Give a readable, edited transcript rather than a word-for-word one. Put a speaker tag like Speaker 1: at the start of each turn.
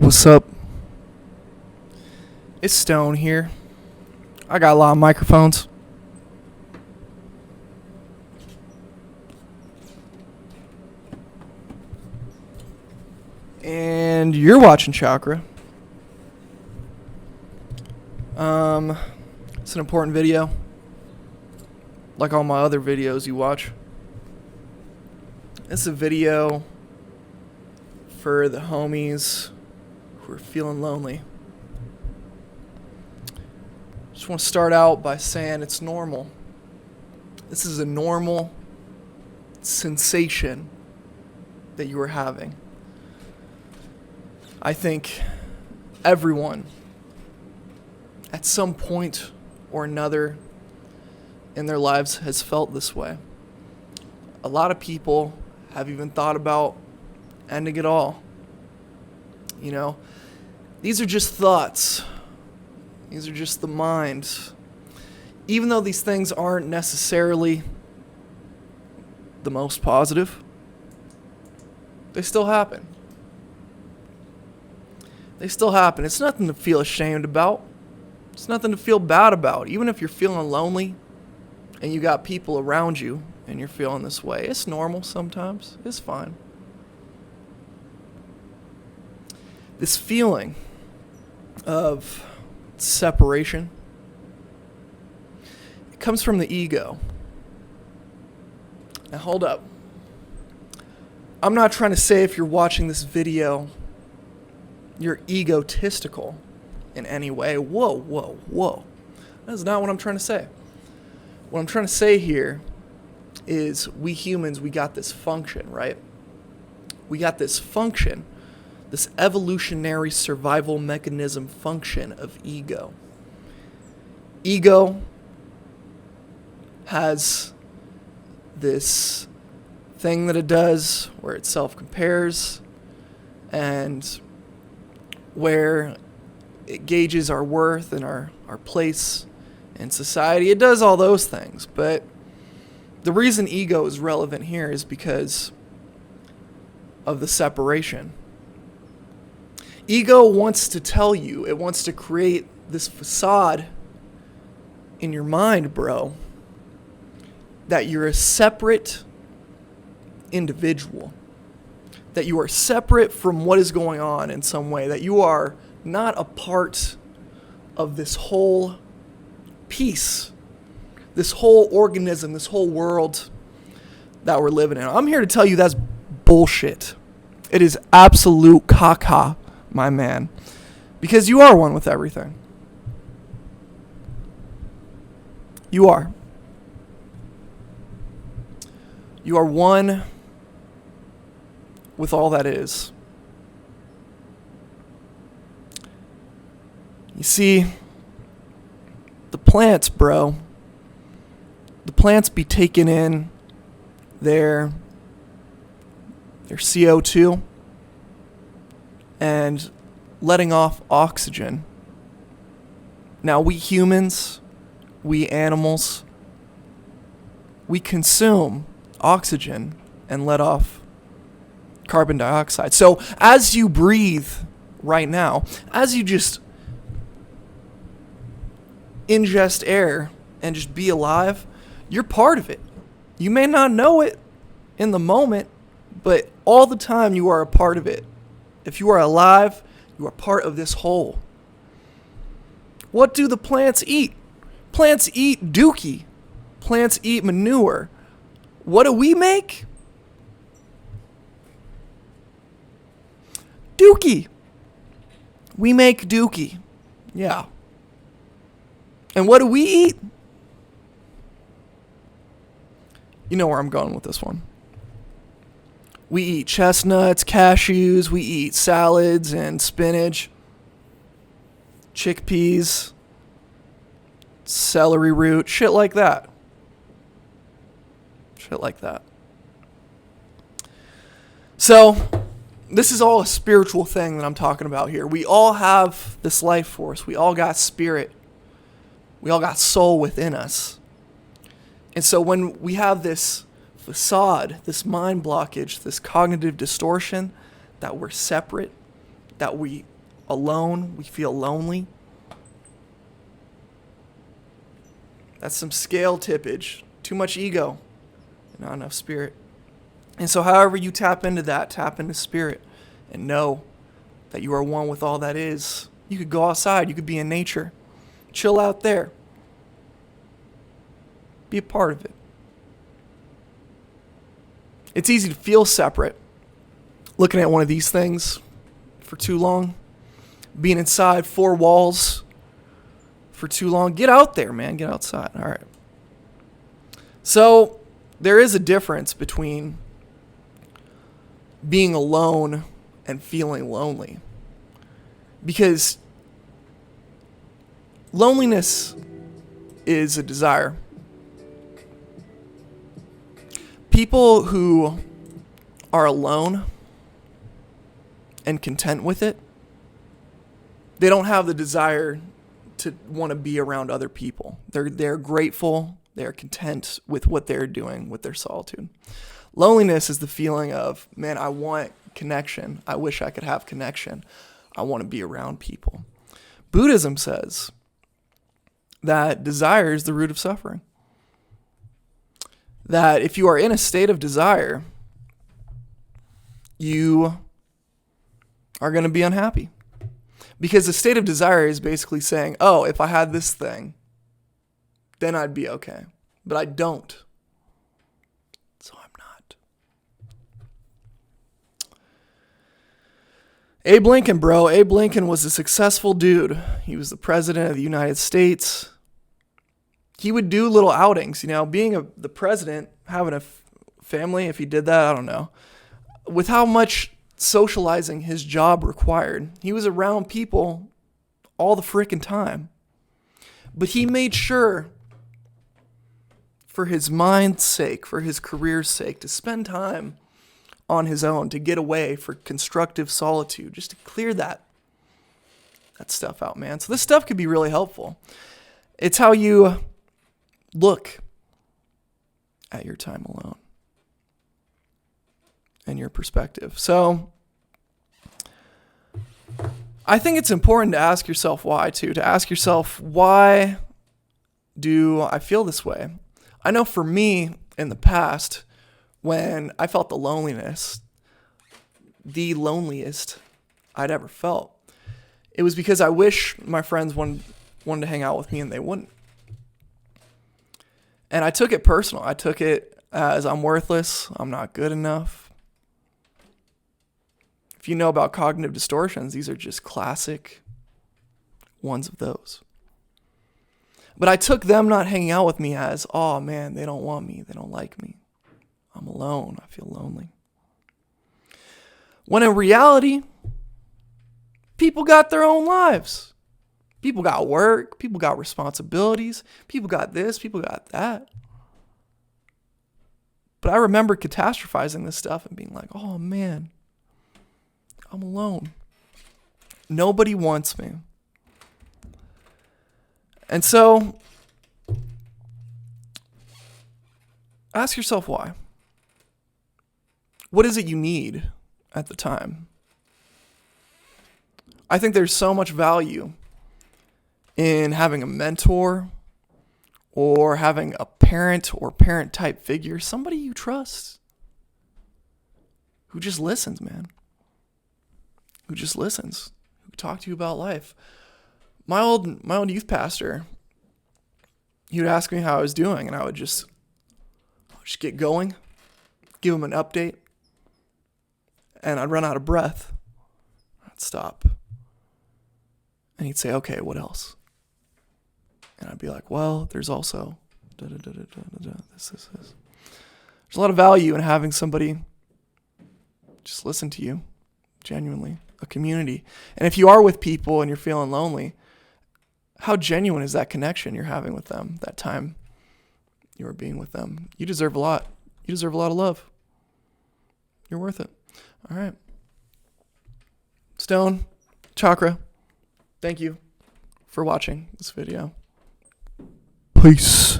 Speaker 1: What's up? It's Stone here. I got a lot of microphones. And you're watching Chakra. It's an important video. Like all my other videos you watch. It's a video for the homies who are feeling lonely. Just want to start out by saying it's normal. This is a normal sensation that you are having. I think everyone at some point or another in their lives has felt this way. A lot of people have even thought about ending it all. You know, these are just thoughts. These are just the mind. Even though these things aren't necessarily the most positive, they still happen. They still happen. It's nothing to feel ashamed about. It's nothing to feel bad about. Even if you're feeling lonely and you got people around you and you're feeling this way, it's normal sometimes. It's fine. This feeling of separation, it comes from the ego. Now hold up. I'm not trying to say if you're watching this video you're egotistical in any way. Whoa. That's not what I'm trying to say. What I'm trying to say here is we humans, we got this function, right? We got this function, this evolutionary survival mechanism function of ego. Ego has this thing that it does where it self-compares and where it gauges our worth and our place in society. It does all those things, but the reason ego is relevant here is because of the separation. Ego wants to tell you, it wants to create this facade in your mind, bro, that you're a separate individual. That you are separate from what is going on in some way, that you are not a part of this whole piece, this whole organism, this whole world that we're living in. I'm here to tell you that's bullshit. It is absolute caca, my man, because you are one with everything. You are. You are one with all that is. You see, the plants, bro, the plants be taking in their CO2 and letting off oxygen. Now we humans, we animals, we consume oxygen and let off carbon dioxide. So as you breathe right now, as you just ingest air and just be alive, you're part of it. You may not know it in the moment, but all the time you are a part of it. If you are alive, you are part of this whole. What do the plants eat? Plants eat dookie. Plants eat manure. What do we make? Dookie. We make dookie. Yeah. And what do we eat? You know where I'm going with this one. We eat chestnuts, cashews, we eat salads and spinach, chickpeas, celery root, shit like that. Shit like that. So, this is all a spiritual thing that I'm talking about here. We all have this life force. We all got spirit. We all got soul within us. And so when we have this facade, this mind blockage, this cognitive distortion that we're separate, that we alone, we feel lonely. That's some scale tippage. Too much ego, not enough spirit. And so however you tap into that, tap into spirit and know that you are one with all that is. You could go outside, you could be in nature. Chill out there. Be a part of it. It's easy to feel separate looking at one of these things for too long. Being inside four walls for too long. Get out there, man. Get outside. All right. So there is a difference between being alone and feeling lonely. Because loneliness is a desire. People who are alone and content with it, they don't have the desire to want to be around other people. They're grateful, they're content with what they're doing with their solitude. Loneliness is the feeling of, man, I want connection. I wish I could have connection. I want to be around people. Buddhism says that desire is the root of suffering. That if you are in a state of desire, you are going to be unhappy. Because the state of desire is basically saying, oh, if I had this thing, then I'd be okay. But I don't. So I'm not. Abe Lincoln, bro. Abe Lincoln was a successful dude. He was the president of the United States. He would do little outings, being the president, having a family, if he did that, I don't know. With how much socializing his job required, he was around people all the freaking time. But he made sure, for his mind's sake, for his career's sake, to spend time on his own, to get away for constructive solitude, just to clear that stuff out, man. So this stuff could be really helpful. It's how you look at your time alone and your perspective. So I think it's important to ask yourself why, too. To ask yourself, why do I feel this way? I know for me, in the past, when I felt the loneliest I'd ever felt, it was because I wish my friends wanted to hang out with me and they wouldn't. And I took it personal. I took it as I'm worthless. I'm not good enough. If you know about cognitive distortions, these are just classic ones of those. But I took them not hanging out with me as, oh man, they don't want me. They don't like me. I'm alone. I feel lonely. When in reality, people got their own lives. People got work, people got responsibilities, people got this, people got that. But I remember catastrophizing this stuff and being like, oh man, I'm alone. Nobody wants me. And so, ask yourself why. What is it you need at the time? I think there's so much value in having a mentor or having a parent or parent type figure, somebody you trust, who just listens, man. Who just listens, who talk to you about life. My old youth pastor, he would ask me how I was doing, and I would just get going, give him an update, and I'd run out of breath. I'd stop. And he'd say, okay, what else? And I'd be like, well, there's also this. There's a lot of value in having somebody just listen to you, genuinely, a community. And if you are with people and you're feeling lonely, how genuine is that connection you're having with them, that time you are being with them? You deserve a lot. You deserve a lot of love. You're worth it. All right. Stone, Chakra, thank you for watching this video. Peace.